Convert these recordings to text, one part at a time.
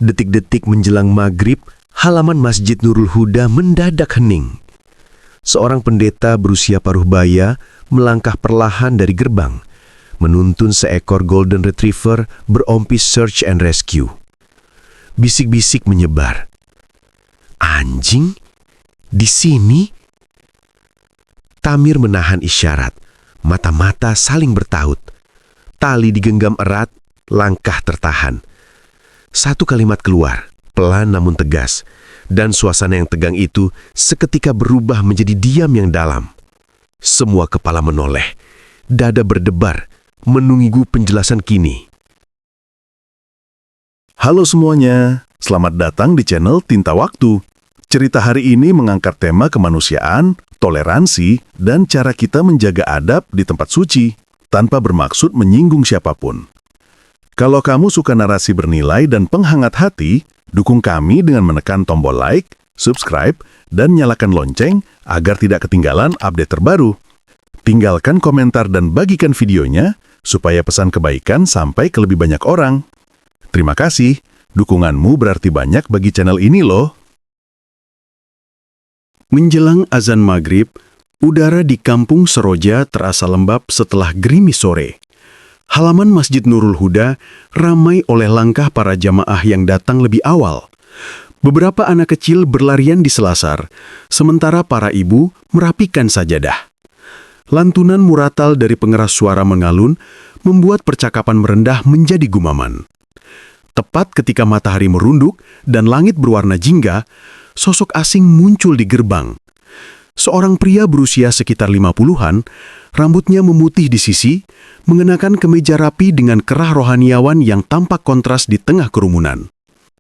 Detik-detik menjelang maghrib, halaman Masjid Nurul Huda mendadak hening. Seorang pendeta berusia paruh baya melangkah perlahan dari gerbang, menuntun seekor golden retriever berompi search and rescue. Bisik-bisik menyebar. Anjing? Di sini? Tamir menahan isyarat. Mata-mata saling bertaut. Tali digenggam erat, langkah tertahan. Satu kalimat keluar, pelan namun tegas, dan suasana yang tegang itu seketika berubah menjadi diam yang dalam. Semua kepala menoleh, dada berdebar, menunggu penjelasan kini. Halo semuanya, selamat datang di channel Tinta Waktu. Cerita hari ini mengangkat tema kemanusiaan, toleransi, dan cara kita menjaga adab di tempat suci, tanpa bermaksud menyinggung siapapun. Kalau kamu suka narasi bernilai dan penghangat hati, dukung kami dengan menekan tombol like, subscribe, dan nyalakan lonceng agar tidak ketinggalan update terbaru. Tinggalkan komentar dan bagikan videonya supaya pesan kebaikan sampai ke lebih banyak orang. Terima kasih, dukunganmu berarti banyak bagi channel ini loh. Menjelang azan maghrib, udara di kampung Seroja terasa lembab setelah gerimis sore. Halaman Masjid Nurul Huda ramai oleh langkah para jamaah yang datang lebih awal. Beberapa anak kecil berlarian di selasar, sementara para ibu merapikan sajadah. Lantunan muratal dari pengeras suara mengalun, membuat percakapan merendah menjadi gumaman. Tepat ketika matahari merunduk dan langit berwarna jingga, sosok asing muncul di gerbang. Seorang pria berusia sekitar 50-an, rambutnya memutih di sisi, mengenakan kemeja rapi dengan kerah rohaniawan yang tampak kontras di tengah kerumunan.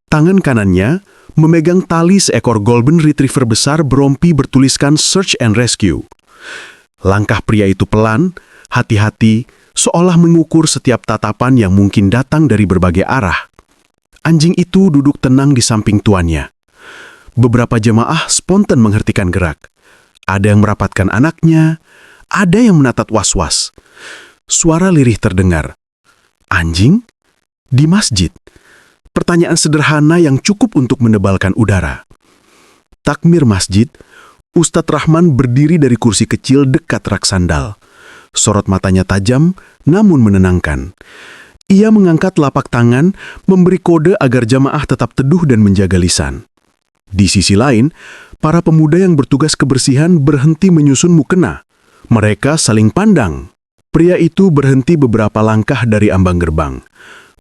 Tangan kanannya memegang tali seekor golden retriever besar berompi bertuliskan Search and Rescue. Langkah pria itu pelan, hati-hati, seolah mengukur setiap tatapan yang mungkin datang dari berbagai arah. Anjing itu duduk tenang di samping tuannya. Beberapa jemaah spontan menghentikan gerak. Ada yang merapatkan anaknya, ada yang menatap was-was. Suara lirih terdengar. Anjing? Di masjid? Pertanyaan sederhana yang cukup untuk menebalkan udara. Takmir masjid, Ustadz Rahman berdiri dari kursi kecil dekat rak sandal. Sorot matanya tajam, namun menenangkan. Ia mengangkat telapak tangan, memberi kode agar jamaah tetap teduh dan menjaga lisan. Di sisi lain, para pemuda yang bertugas kebersihan berhenti menyusun mukena. Mereka saling pandang. Pria itu berhenti beberapa langkah dari ambang gerbang.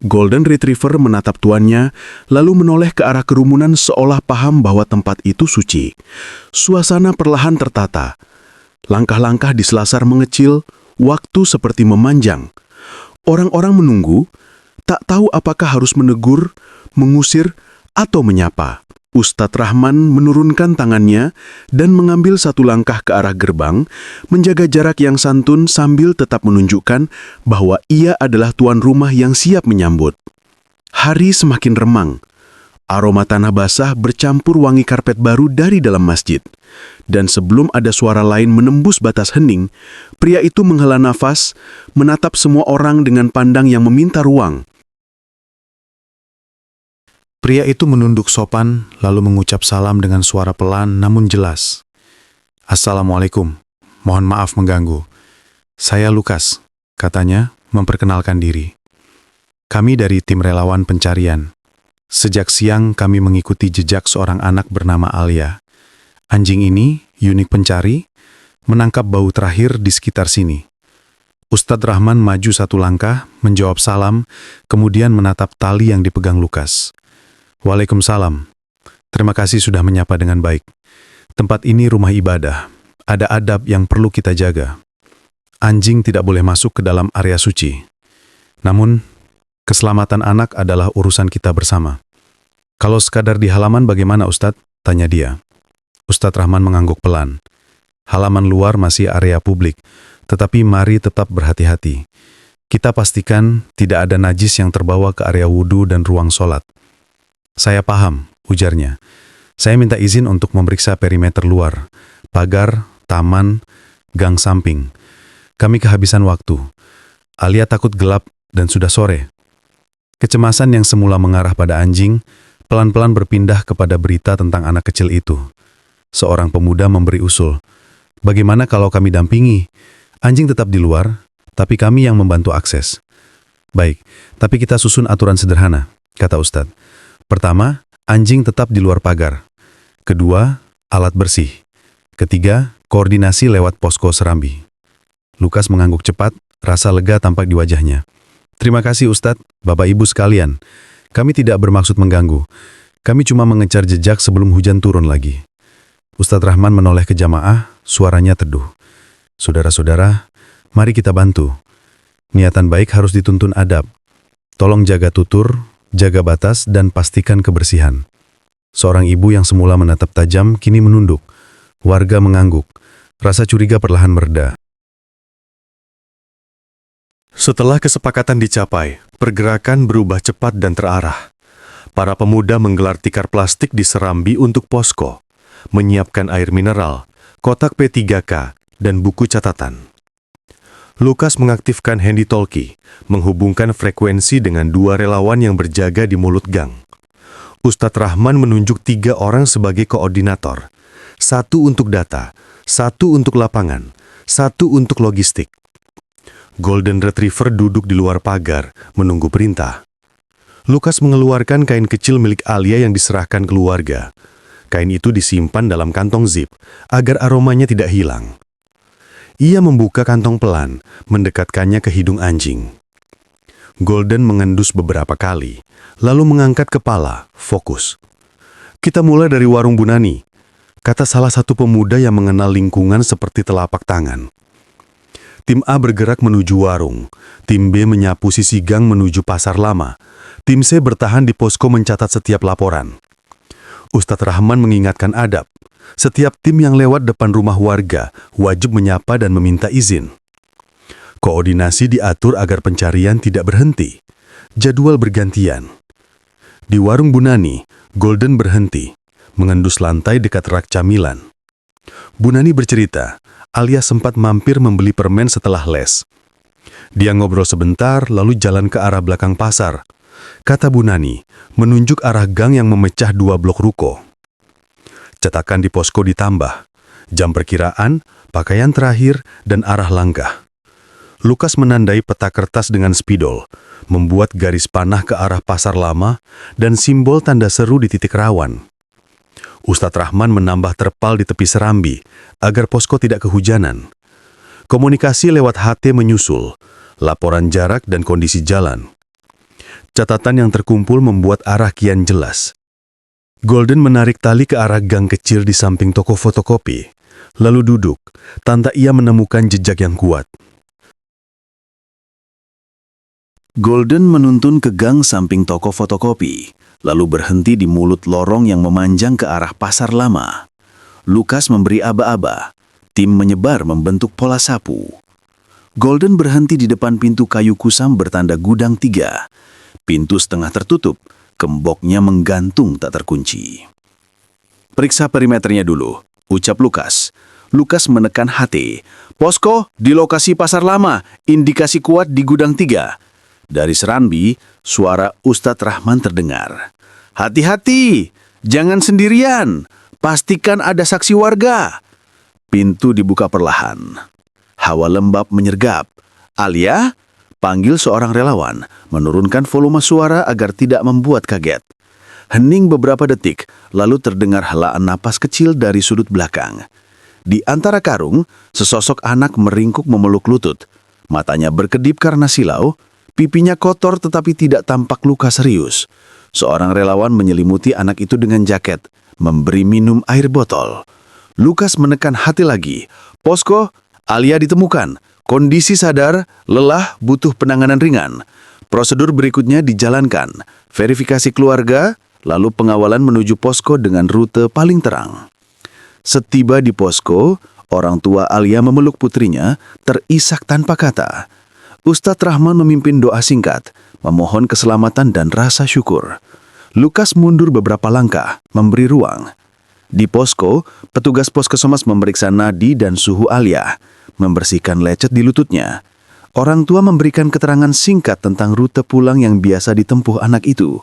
Golden Retriever menatap tuannya, lalu menoleh ke arah kerumunan seolah paham bahwa tempat itu suci. Suasana perlahan tertata. Langkah-langkah di selasar mengecil, waktu seperti memanjang. Orang-orang menunggu, tak tahu apakah harus menegur, mengusir, atau menyapa. Ustadz Rahman menurunkan tangannya dan mengambil satu langkah ke arah gerbang, menjaga jarak yang santun sambil tetap menunjukkan bahwa ia adalah tuan rumah yang siap menyambut. Hari semakin remang. Aroma tanah basah bercampur wangi karpet baru dari dalam masjid. Dan sebelum ada suara lain menembus batas hening, pria itu menghela nafas, menatap semua orang dengan pandang yang meminta ruang. Pria itu menunduk sopan, lalu mengucap salam dengan suara pelan namun jelas. Assalamualaikum, mohon maaf mengganggu. Saya Lukas, katanya, memperkenalkan diri. Kami dari tim relawan pencarian. Sejak siang kami mengikuti jejak seorang anak bernama Alia. Anjing ini, unik pencari, menangkap bau terakhir di sekitar sini. Ustadz Rahman maju satu langkah, menjawab salam, kemudian menatap tali yang dipegang Lukas. Waalaikumsalam. Terima kasih sudah menyapa dengan baik. Tempat ini rumah ibadah. Ada adab yang perlu kita jaga. Anjing tidak boleh masuk ke dalam area suci. Namun, keselamatan anak adalah urusan kita bersama. Kalau sekadar di halaman bagaimana Ustadz? Tanya dia. Ustadz Rahman mengangguk pelan. Halaman luar masih area publik, tetapi mari tetap berhati-hati. Kita pastikan tidak ada najis yang terbawa ke area wudhu dan ruang sholat. Saya paham, ujarnya. Saya minta izin untuk memeriksa perimeter luar, pagar, taman, gang samping. Kami kehabisan waktu. Alia takut gelap dan sudah sore. Kecemasan yang semula mengarah pada anjing, pelan-pelan berpindah kepada berita tentang anak kecil itu. Seorang pemuda memberi usul. Bagaimana kalau kami dampingi? Anjing tetap di luar, tapi kami yang membantu akses. Baik, tapi kita susun aturan sederhana, kata Ustadz. Pertama, anjing tetap di luar pagar. Kedua, alat bersih. Ketiga, koordinasi lewat posko Serambi. Lukas mengangguk cepat, rasa lega tampak di wajahnya. Terima kasih Ustadz, Bapak Ibu sekalian. Kami tidak bermaksud mengganggu. Kami cuma mengejar jejak sebelum hujan turun lagi. Ustadz Rahman menoleh ke jamaah, suaranya teduh. Saudara-saudara, mari kita bantu. Niatan baik harus dituntun adab. Tolong jaga tutur, jaga batas, dan pastikan kebersihan. Seorang ibu yang semula menatap tajam kini menunduk. Warga mengangguk. Rasa curiga perlahan mereda. Setelah kesepakatan dicapai, pergerakan berubah cepat dan terarah. Para pemuda menggelar tikar plastik di Serambi untuk posko, menyiapkan air mineral, kotak P3K, dan buku catatan. Lukas mengaktifkan handy-talkie, menghubungkan frekuensi dengan 2 relawan yang berjaga di mulut gang. Ustadz Rahman menunjuk 3 orang sebagai koordinator. 1 untuk data, 1 untuk lapangan, 1 untuk logistik. Golden Retriever duduk di luar pagar, menunggu perintah. Lukas mengeluarkan kain kecil milik Alia yang diserahkan keluarga. Kain itu disimpan dalam kantong zip, agar aromanya tidak hilang. Ia membuka kantong pelan, mendekatkannya ke hidung anjing. Golden mengendus beberapa kali, lalu mengangkat kepala, fokus. Kita mulai dari warung Bu Nani, kata salah satu pemuda yang mengenal lingkungan seperti telapak tangan. Tim A bergerak menuju warung, tim B menyapu sisi gang menuju pasar lama, tim C bertahan di posko mencatat setiap laporan. Ustadz Rahman mengingatkan adab, setiap tim yang lewat depan rumah warga wajib menyapa dan meminta izin. Koordinasi diatur agar pencarian tidak berhenti, jadwal bergantian. Di warung Bu Nani, Golden berhenti, mengendus lantai dekat rak camilan. Bu Nani bercerita, Alia sempat mampir membeli permen setelah les. Dia ngobrol sebentar lalu jalan ke arah belakang pasar. Kata Bu Nani, menunjuk arah gang yang memecah 2 blok ruko. Cetakan di posko ditambah, jam perkiraan, pakaian terakhir, dan arah langkah. Lukas menandai peta kertas dengan spidol, membuat garis panah ke arah pasar lama, dan simbol tanda seru di titik rawan. Ustadz Rahman menambah terpal di tepi Serambi, agar posko tidak kehujanan. Komunikasi lewat HT menyusul, laporan jarak dan kondisi jalan. Catatan yang terkumpul membuat arah kian jelas. Golden menarik tali ke arah gang kecil di samping toko fotokopi, lalu duduk, tanda ia menemukan jejak yang kuat. Golden menuntun ke gang samping toko fotokopi, lalu berhenti di mulut lorong yang memanjang ke arah pasar lama. Lukas memberi aba-aba, tim menyebar membentuk pola sapu. Golden berhenti di depan pintu kayu kusam bertanda gudang 3. Pintu setengah tertutup, gemboknya menggantung tak terkunci. Periksa perimeternya dulu, ucap Lukas. Lukas menekan HT. Posko di lokasi pasar lama, indikasi kuat di gudang 3. Dari Serambi, suara Ustadz Rahman terdengar. Hati-hati, jangan sendirian, pastikan ada saksi warga. Pintu dibuka perlahan. Hawa lembab menyergap. Alia, panggil seorang relawan, menurunkan volume suara agar tidak membuat kaget. Hening beberapa detik, lalu terdengar helaan napas kecil dari sudut belakang. Di antara karung, sesosok anak meringkuk memeluk lutut. Matanya berkedip karena silau, pipinya kotor tetapi tidak tampak luka serius. Seorang relawan menyelimuti anak itu dengan jaket, memberi minum air botol. Lukas menekan hati lagi. Posko, Alia ditemukan. Kondisi sadar, lelah, butuh penanganan ringan. Prosedur berikutnya dijalankan. Verifikasi keluarga, lalu pengawalan menuju posko dengan rute paling terang. Setiba di posko, orang tua Alia memeluk putrinya, terisak tanpa kata. Ustadz Rahman memimpin doa singkat, memohon keselamatan dan rasa syukur. Lukas mundur beberapa langkah, memberi ruang. Di posko, petugas puskesmas memeriksa nadi dan suhu Alia, membersihkan lecet di lututnya. Orang tua memberikan keterangan singkat tentang rute pulang yang biasa ditempuh anak itu.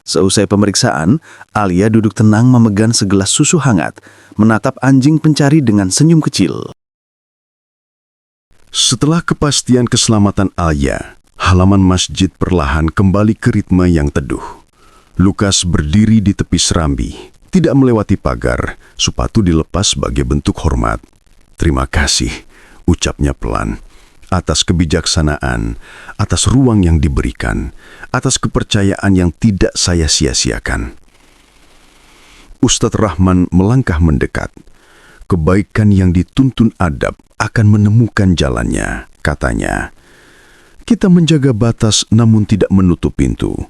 Seusai pemeriksaan, Alia duduk tenang memegang segelas susu hangat, menatap anjing pencari dengan senyum kecil. Setelah kepastian keselamatan Alia, halaman masjid perlahan kembali ke ritme yang teduh. Lukas berdiri di tepi serambi, tidak melewati pagar, sepatu dilepas sebagai bentuk hormat. "Terima kasih," ucapnya pelan, "atas kebijaksanaan, atas ruang yang diberikan, atas kepercayaan yang tidak saya sia-siakan." Ustadz Rahman melangkah mendekat. "Kebaikan yang dituntun adab akan menemukan jalannya," katanya. "Kita menjaga batas namun tidak menutup pintu.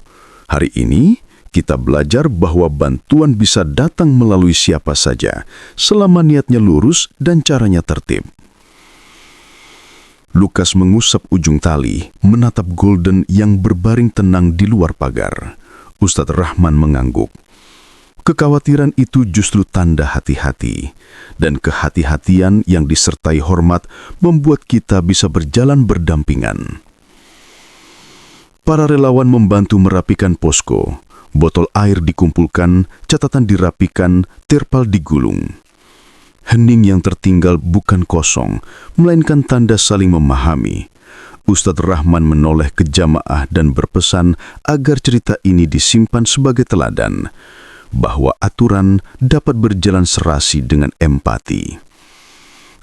Hari ini, kita belajar bahwa bantuan bisa datang melalui siapa saja, selama niatnya lurus dan caranya tertib." Lukas mengusap ujung tali, menatap Golden yang berbaring tenang di luar pagar. Ustadz Rahman mengangguk. Kekhawatiran itu justru tanda hati-hati, dan kehati-hatian yang disertai hormat membuat kita bisa berjalan berdampingan. Para relawan membantu merapikan posko. Botol air dikumpulkan, catatan dirapikan, terpal digulung. Hening yang tertinggal bukan kosong, melainkan tanda saling memahami. Ustadz Rahman menoleh ke jamaah dan berpesan agar cerita ini disimpan sebagai teladan, bahwa aturan dapat berjalan serasi dengan empati.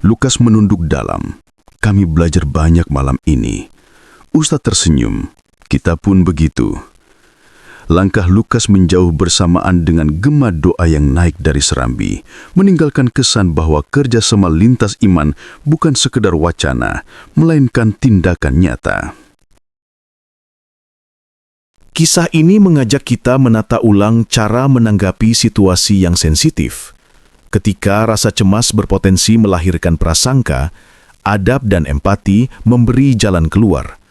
Lukas menunduk dalam. "Kami belajar banyak malam ini." Ustadz tersenyum. "Kita pun begitu." Langkah Lukas menjauh bersamaan dengan gema doa yang naik dari serambi, meninggalkan kesan bahwa kerjasama lintas iman bukan sekedar wacana, melainkan tindakan nyata. Kisah ini mengajak kita menata ulang cara menanggapi situasi yang sensitif. Ketika rasa cemas berpotensi melahirkan prasangka, adab dan empati memberi jalan keluar.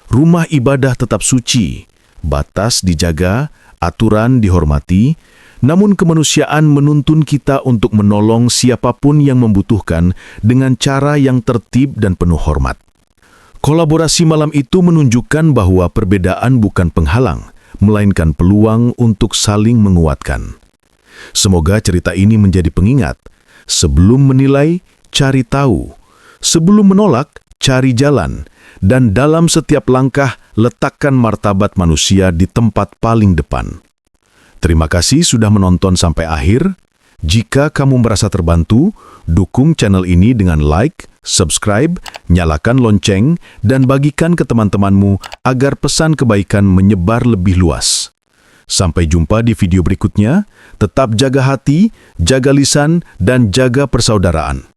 Rumah ibadah tetap suci, batas dijaga, aturan dihormati, namun kemanusiaan menuntun kita untuk menolong siapapun yang membutuhkan dengan cara yang tertib dan penuh hormat. Kolaborasi malam itu menunjukkan bahwa perbedaan bukan penghalang, melainkan peluang untuk saling menguatkan. Semoga cerita ini menjadi pengingat. Sebelum menilai, cari tahu. Sebelum menolak, cari jalan. Dan dalam setiap langkah, letakkan martabat manusia di tempat paling depan. Terima kasih sudah menonton sampai akhir. Jika kamu merasa terbantu, dukung channel ini dengan like, subscribe, nyalakan lonceng, dan bagikan ke teman-temanmu agar pesan kebaikan menyebar lebih luas. Sampai jumpa di video berikutnya. Tetap jaga hati, jaga lisan, dan jaga persaudaraan.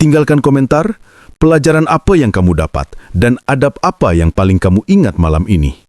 Tinggalkan komentar, pelajaran apa yang kamu dapat, dan adab apa yang paling kamu ingat malam ini.